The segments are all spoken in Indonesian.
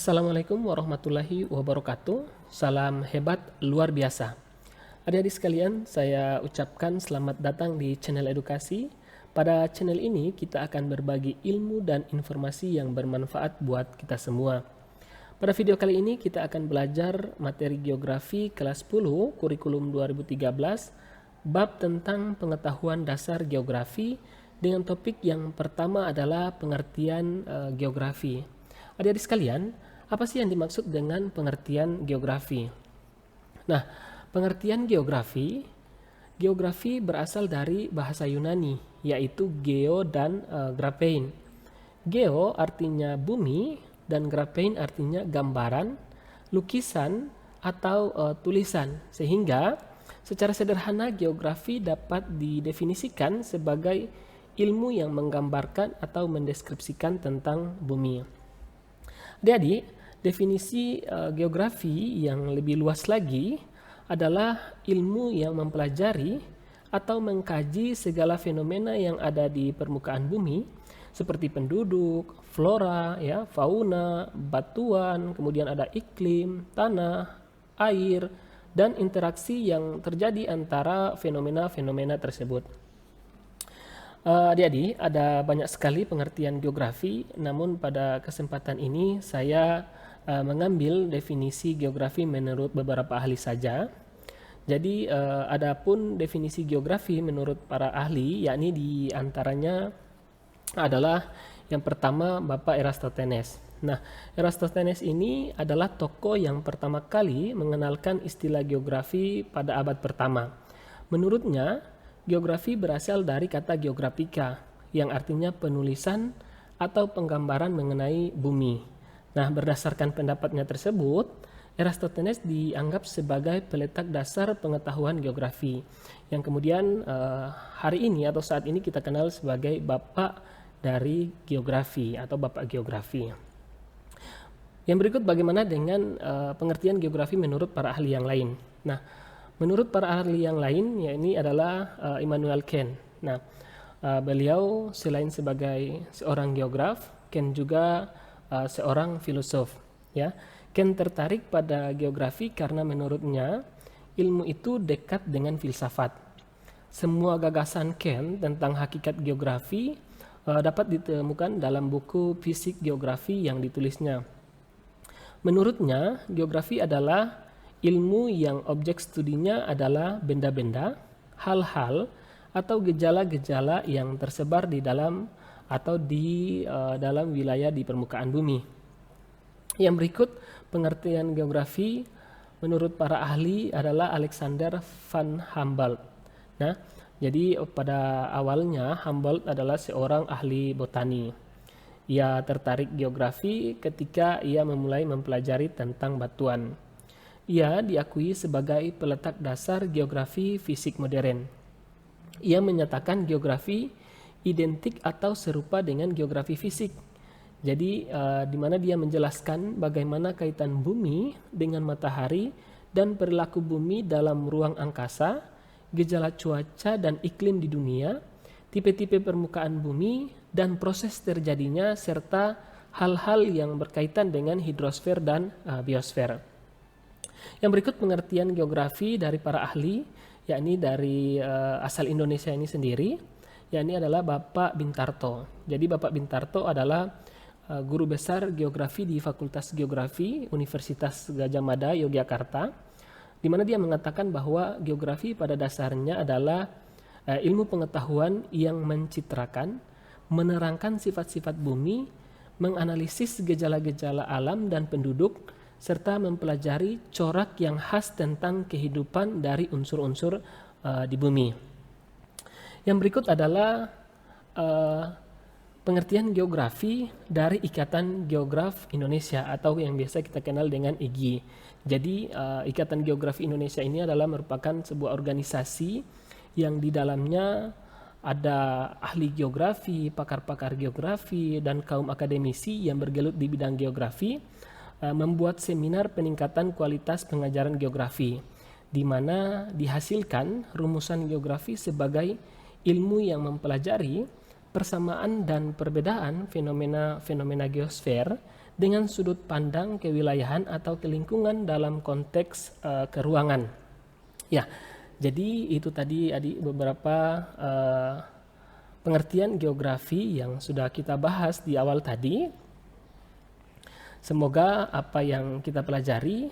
Assalamualaikum warahmatullahi wabarakatuh. Salam hebat luar biasa. Adik-adik sekalian, saya ucapkan selamat datang di channel edukasi. Pada channel ini kita akan berbagi ilmu dan informasi yang bermanfaat buat kita semua. Pada video kali ini kita akan belajar materi geografi kelas 10 kurikulum 2013 bab tentang pengetahuan dasar geografi dengan topik yang pertama adalah pengertian geografi. Adik-adik sekalian, apa sih yang dimaksud dengan pengertian geografi? Nah, pengertian geografi berasal dari bahasa Yunani, yaitu geo dan graphein. Geo artinya bumi dan graphein artinya gambaran, lukisan, atau tulisan. Sehingga secara sederhana geografi dapat didefinisikan sebagai ilmu yang menggambarkan atau mendeskripsikan tentang bumi. Adik-adik, definisi geografi yang lebih luas lagi adalah ilmu yang mempelajari atau mengkaji segala fenomena yang ada di permukaan bumi seperti penduduk, flora, fauna, batuan, kemudian ada iklim, tanah, air, dan interaksi yang terjadi antara fenomena-fenomena tersebut. Adik-adik, ada banyak sekali pengertian geografi, namun pada kesempatan ini saya mengambil definisi geografi menurut beberapa ahli saja. Jadi adapun definisi geografi menurut para ahli, yakni diantaranya adalah yang pertama Bapak Eratosthenes. Nah, Eratosthenes ini adalah tokoh yang pertama kali mengenalkan istilah geografi pada abad pertama. Menurutnya, geografi berasal dari kata geografika, yang artinya penulisan atau penggambaran mengenai bumi. Nah, berdasarkan pendapatnya tersebut, Eratosthenes dianggap sebagai peletak dasar pengetahuan geografi, yang kemudian hari ini atau saat ini kita kenal sebagai bapak dari geografi atau bapak geografi. Yang berikut bagaimana dengan pengertian geografi menurut para ahli yang lain. Nah, menurut para ahli yang lain, ini adalah Immanuel Kant. Nah, beliau selain sebagai seorang geograf, Kant juga seorang filosof. Kant tertarik pada geografi karena menurutnya ilmu itu dekat dengan filsafat. Semua gagasan Kant tentang hakikat geografi dapat ditemukan dalam buku Fisik Geografi yang ditulisnya. Menurutnya, geografi adalah ilmu yang objek studinya adalah benda-benda, hal-hal, atau gejala-gejala yang tersebar di dalam atau di dalam wilayah di permukaan bumi. Yang berikut pengertian geografi menurut para ahli adalah Alexander van Humboldt. Nah, jadi pada awalnya Humboldt adalah seorang ahli botani. Ia tertarik geografi ketika ia memulai mempelajari tentang batuan. Ia diakui sebagai peletak dasar geografi fisik modern. Ia menyatakan geografi identik atau serupa dengan geografi fisik. Jadi di mana dia menjelaskan bagaimana kaitan bumi dengan matahari dan perilaku bumi dalam ruang angkasa, gejala cuaca dan iklim di dunia, tipe-tipe permukaan bumi, dan proses terjadinya serta hal-hal yang berkaitan dengan hidrosfer dan biosfer. Yang berikut pengertian geografi dari para ahli, yakni dari asal Indonesia ini sendiri, yakni adalah Bapak Bintarto. Jadi Bapak Bintarto adalah guru besar geografi di Fakultas Geografi Universitas Gadjah Mada, Yogyakarta, di mana dia mengatakan bahwa geografi pada dasarnya adalah ilmu pengetahuan yang mencitrakan, menerangkan sifat-sifat bumi, menganalisis gejala-gejala alam dan penduduk, serta mempelajari corak yang khas tentang kehidupan dari unsur-unsur di bumi. Yang berikut adalah pengertian geografi dari Ikatan Geograf Indonesia atau yang biasa kita kenal dengan IGI. Jadi Ikatan Geografi Indonesia ini adalah merupakan sebuah organisasi yang di dalamnya ada ahli geografi, pakar-pakar geografi, dan kaum akademisi yang bergelut di bidang geografi membuat seminar peningkatan kualitas pengajaran geografi, di mana dihasilkan rumusan geografi sebagai ilmu yang mempelajari persamaan dan perbedaan fenomena-fenomena geosfer dengan sudut pandang kewilayahan atau kelingkungan dalam konteks keruangan. Ya, jadi itu tadi adik beberapa pengertian geografi yang sudah kita bahas di awal tadi. Semoga apa yang kita pelajari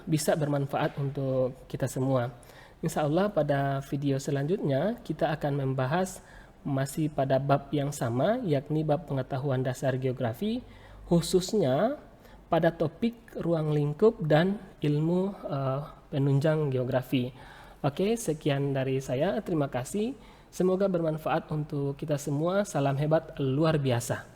bisa bermanfaat untuk kita semua. Insya Allah pada video selanjutnya kita akan membahas masih pada bab yang sama, yakni bab pengetahuan dasar geografi, khususnya pada topik ruang lingkup dan ilmu penunjang geografi. Oke, sekian dari saya. Terima kasih. Semoga bermanfaat untuk kita semua. Salam hebat luar biasa.